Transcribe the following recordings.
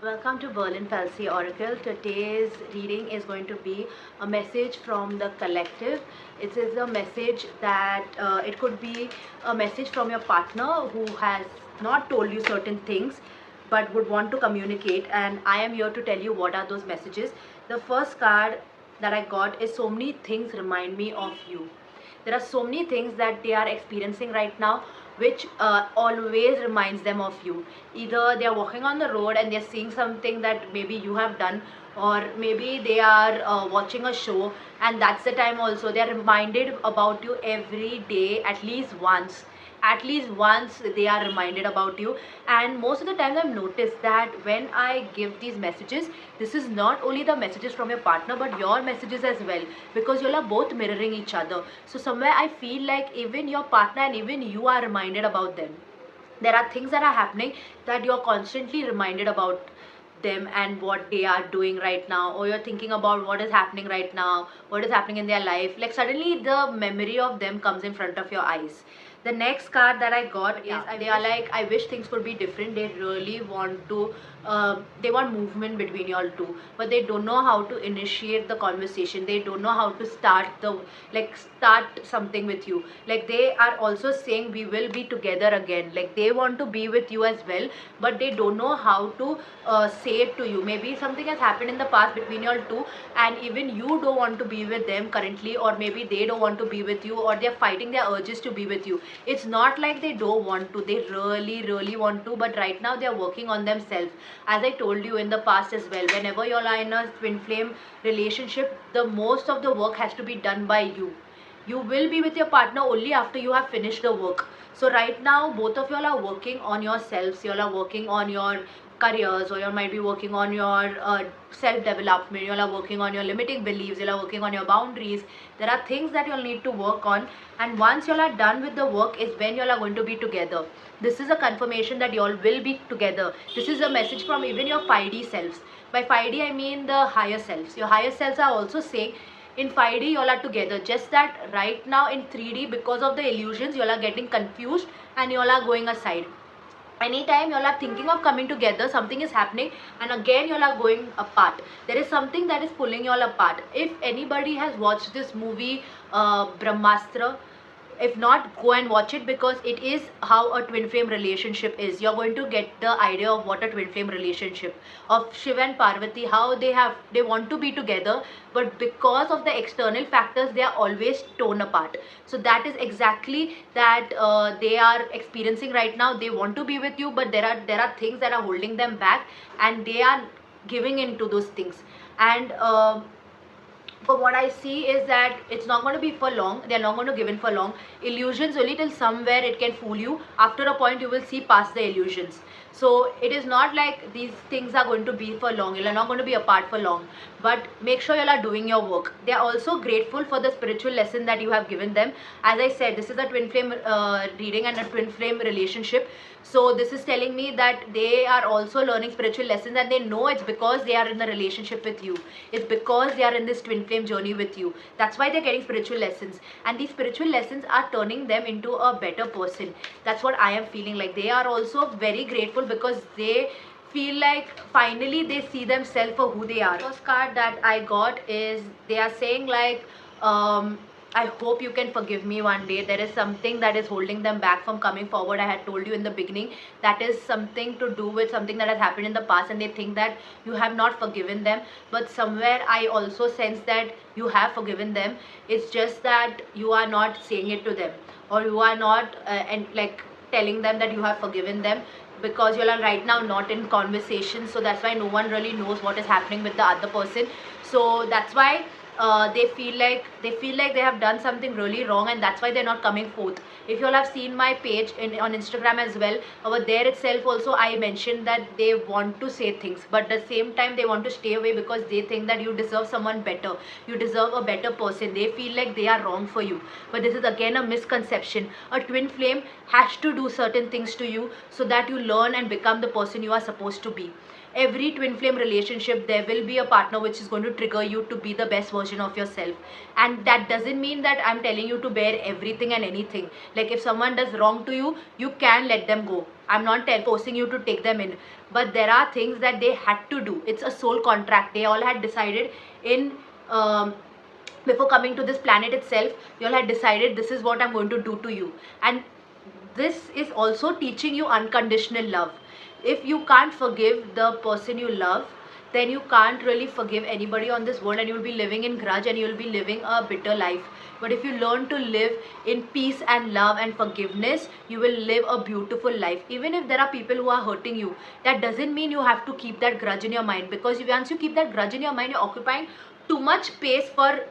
Welcome to Berlin Falsi Oracle. Today's reading is going to be a message from the collective. It is a message that it could be a message from your partner who has not told you certain things but would want to communicate, and I am here to tell you what are those messages. The first card that I got is so many things remind me of you. There are so many things that they are experiencing right now which always reminds them of you. Either they are walking on the road and they're seeing something that maybe you have done, or maybe they are watching a show, and that's the time also they are reminded about you every day at least once they are reminded about you. And most of the time I've noticed that when I give these messages, this is not only the messages from your partner but your messages as well, because you all are both mirroring each other. So somewhere I feel like even your partner and even you are reminded about them. There are things that are happening that you're constantly reminded about them and what they are doing right now, or you're thinking about what is happening right now, what is happening in their life. Like suddenly the memory of them comes in front of your eyes. The next card that I got is they are like, I wish things could be different. They really want to they want movement between y'all two, but they don't know how to initiate the conversation. They don't know how to start something with you. Like they are also saying we will be together again. Like they want to be with you as well, but they don't know how to say it to you. Maybe something has happened in the past between y'all two, and even you don't want to be with them currently, or maybe they don't want to be with you, or they're fighting their urges to be with you. It's not like they don't want to, they really want to, but right now they are working on themselves. As I told you in the past as well, whenever you're in a twin flame relationship, the most of the work has to be done by you. You will be with your partner only after you have finished the work. So right now both of y'all are working on yourselves. Y'all are working on your careers, or you might be working on your self development. You all are working on your limiting beliefs. You all are working on your boundaries. There are things that you'll need to work on, and once you all are done with the work is when you all are going to be together. This is a confirmation that you all will be together. This is a message from even your 5D selves. By 5D I mean the higher selves. Your higher selves are also saying in 5D you all are together, just that right now in 3D, because of the illusions, you all are getting confused and you all are going aside. Anytime you all are thinking of coming together, something is happening and again you all are going apart. There is something that is pulling you all apart. If anybody has watched this movie Brahmastra, if not, go and watch it, because it is how a twin flame relationship is. You're going to get the idea of what a twin flame relationship of Shiva and Parvati, how they want to be together, but because of the external factors they are always torn apart. So that is exactly that they are experiencing right now. They want to be with you, but there are things that are holding them back, and they are giving into those things. And but what I see is that it's not going to be for long. They're not going to give in for long. Illusions only till somewhere it can fool you. After a point you will see past the illusions. So it is not like these things are going to be for long. You're not going to be apart for long. But make sure you are doing your work. They are also grateful for the spiritual lesson that you have given them. As I said, this is a twin flame reading and a twin flame relationship. So this is telling me that they are also learning spiritual lessons, and they know it's because they are in a relationship with you. It's because they are in this twin flame journey with you. That's why they're getting spiritual lessons, and these spiritual lessons are turning them into a better person. That's what I am feeling like. They are also very grateful because they feel like finally they see themselves for who they are. First card that I got is they are saying like, I hope you can forgive me one day. There is something that is holding them back from coming forward. I had told you in the beginning that is something to do with something that has happened in the past, and they think that you have not forgiven them. But somewhere I also sense that you have forgiven them. It's just that you are not saying it to them, or you are not and like telling them that you have forgiven them, because you're right now not in conversation. So that's why no one really knows what is happening with the other person. So that's why they feel like they have done something really wrong, and that's why they're not coming forth. If you all have seen my page on Instagram as well, over there itself also I mentioned that they want to say things, but at the same time they want to stay away because they think that you deserve someone better, you deserve a better person. They feel like they are wrong for you, but this is again a misconception. A twin flame has to do certain things to you so that you learn and become the person you are supposed to be. Every twin flame relationship, there will be a partner which is going to trigger you to be the best version version of yourself. And that doesn't mean that I'm telling you to bear everything and anything. Like if someone does wrong to you, you can let them go. I'm not forcing you to take them in, but there are things that they had to do. It's a soul contract. They all had decided in before coming to this planet itself, you all had decided this is what I'm going to do to you. And this is also teaching you unconditional love. If you can't forgive the person you love, then you can't really forgive anybody on this world, and you'll be living in grudge and you'll be living a bitter life. But if you learn to live in peace and love and forgiveness, you will live a beautiful life. Even if there are people who are hurting you, that doesn't mean you have to keep that grudge in your mind, because once you keep that grudge in your mind, you're occupying too much space for,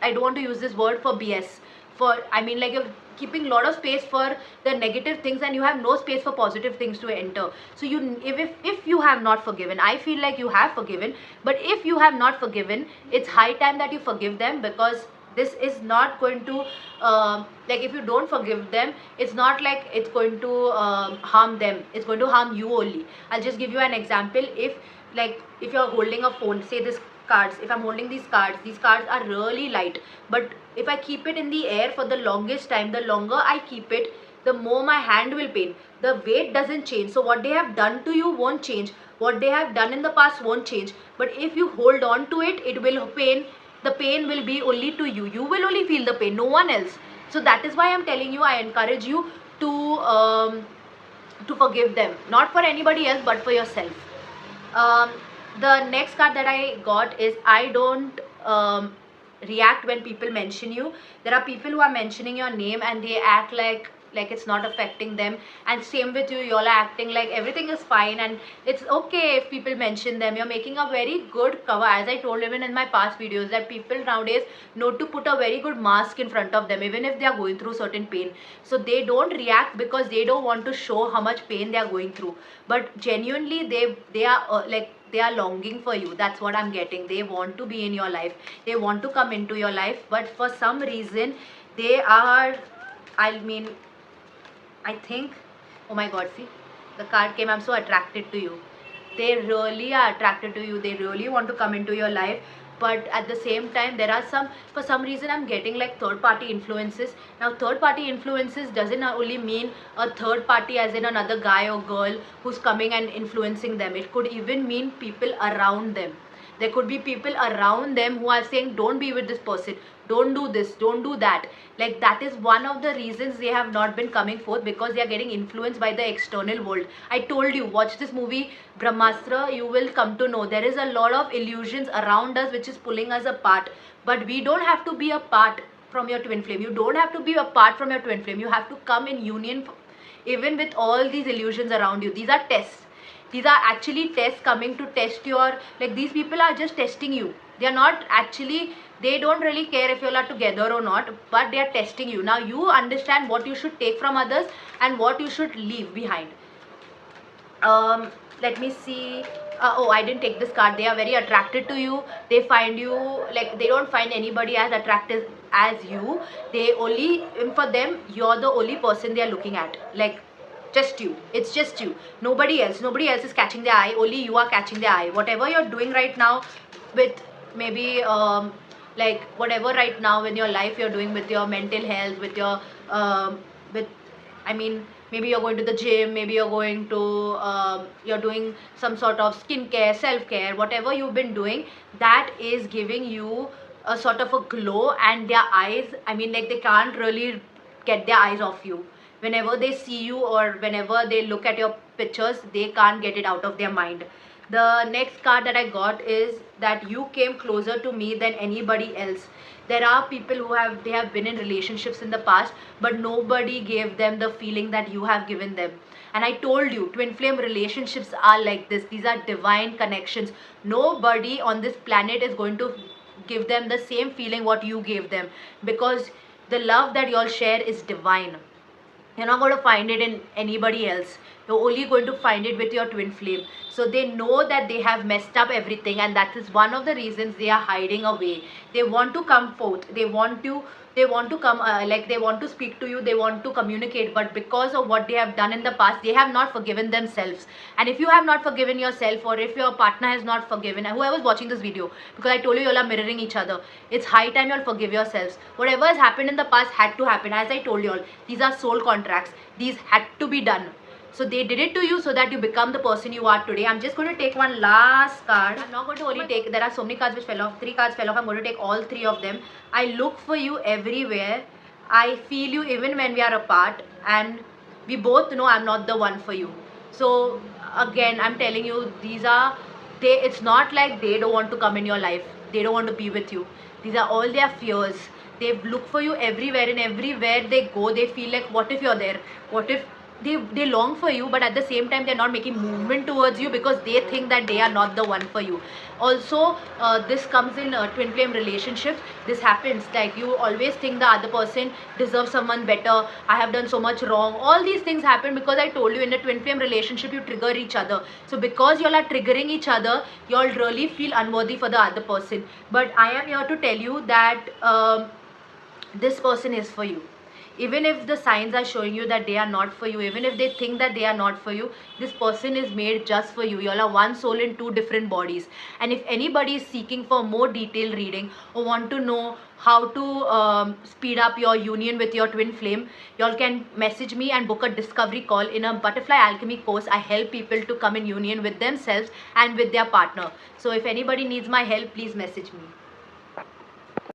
I don't want to use this word, for BS. I mean, like, you're keeping a lot of space for the negative things, and you have no space for positive things to enter. So if you have not forgiven, I feel like you have forgiven, but if you have not forgiven, it's high time that you forgive them, because this is not going to like, if you don't forgive them, it's not like it's going to harm them, it's going to harm you only. I'll just give you an example. If you're holding a phone, say this cards, if I'm holding these cards are really light, but if I keep it in the air for the longest time, the longer I keep it, the more my hand will pain. The weight doesn't change. So what they have done to you won't change, what they have done in the past won't change, but if you hold on to it, it will pain. The pain will be only to you. You will only feel the pain, no one else. So that is why I'm telling you, I encourage you to forgive them, not for anybody else but for yourself. The next card that I got is, I don't react when people mention you. There are people who are mentioning your name and they act like it's not affecting them, and same with you, you all are acting like everything is fine and it's okay if people mention them. You're making a very good cover, as I told even in my past videos, that people nowadays know to put a very good mask in front of them even if they are going through certain pain. So they don't react because they don't want to show how much pain they are going through, but genuinely they are they are longing for you. That's what I'm getting. They want to be in your life, they want to come into your life, but for some reason they are, I think, oh my god, see, the card came, I'm so attracted to you. They really are attracted to you, they really want to come into your life, but at the same time there are for some reason I'm getting like third party influences. Now third party influences doesn't only mean a third party as in another guy or girl who's coming and influencing them. It could even mean people around them. There could be people around them who are saying, don't be with this person, don't do this, don't do that. Like, that is one of the reasons they have not been coming forth, because they are getting influenced by the external world. I told you, watch this movie Brahmastra, you will come to know there is a lot of illusions around us which is pulling us apart. But we don't have to be apart from your twin flame. You don't have to be apart from your twin flame. You have to come in union even with all these illusions around you. These are tests. These are actually tests coming to test your, like, these people are just testing you. They are not actually, they don't really care if you all are together or not, but they are testing you. Now you understand what you should take from others and what you should leave behind. Let me see. Oh, I didn't take this card. They are very attracted to you. They find you, like, they don't find anybody as attractive as you. They only, for them, you're the only person they are looking at. Like, just you. It's just you. Nobody else is catching their eye. Only you are catching their eye. Whatever you're doing right now with maybe like whatever right now in your life you're doing with your mental health, with your maybe you're going to the gym, maybe you're going to you're doing some sort of skincare, self-care, whatever you've been doing, that is giving you a sort of a glow, and their eyes, they can't really get their eyes off you. Whenever they see you or whenever they look at your pictures, they can't get it out of their mind. The next card that I got is that you came closer to me than anybody else. There are people who have been in relationships in the past, but nobody gave them the feeling that you have given them. And I told you, twin flame relationships are like this. These are divine connections. Nobody on this planet is going to give them the same feeling what you gave them, because the love that you all share is divine. You're not going to find it in anybody else. You're only going to find it with your twin flame. So they know that they have messed up everything, and that is one of the reasons they are hiding away. They want to come forth. They want you they want to come, like they want to speak to you, they want to communicate, but because of what they have done in the past, they have not forgiven themselves. And if you have not forgiven yourself, or if your partner has not forgiven, whoever's watching this video, because I told you all are mirroring each other, it's high time you all forgive yourselves. Whatever has happened in the past had to happen. As I told you all, these are soul contracts, these had to be done. So they did it to you so that you become the person you are today. I'm just going to take one last card. I'm not going to only take, there are so many cards which fell off. 3 cards fell off. I'm going to take all 3 of them. I look for you everywhere. I feel you even when we are apart. And we both know I'm not the one for you. So again, I'm telling you, these are, it's not like they don't want to come in your life. They don't want to be with you. These are all their fears. They look for you everywhere, and everywhere they go, they feel like, what if you're there? What if they long for you, but at the same time they're not making movement towards you because they think that they are not the one for you. Also, this comes in twin flame relationships. This happens, like you always think the other person deserves someone better. I have done so much wrong. All these things happen because I told you, in a twin flame relationship you trigger each other. So because you all are triggering each other, you all really feel unworthy for the other person. But I am here to tell you that this person is for you. Even if the signs are showing you that they are not for you, even if they think that they are not for you, this person is made just for you. You all are one soul in 2 different bodies. And if anybody is seeking for more detailed reading or want to know how to speed up your union with your twin flame, you all can message me and book a discovery call. In a butterfly alchemy course, I help people to come in union with themselves and with their partner. So if anybody needs my help, please message me.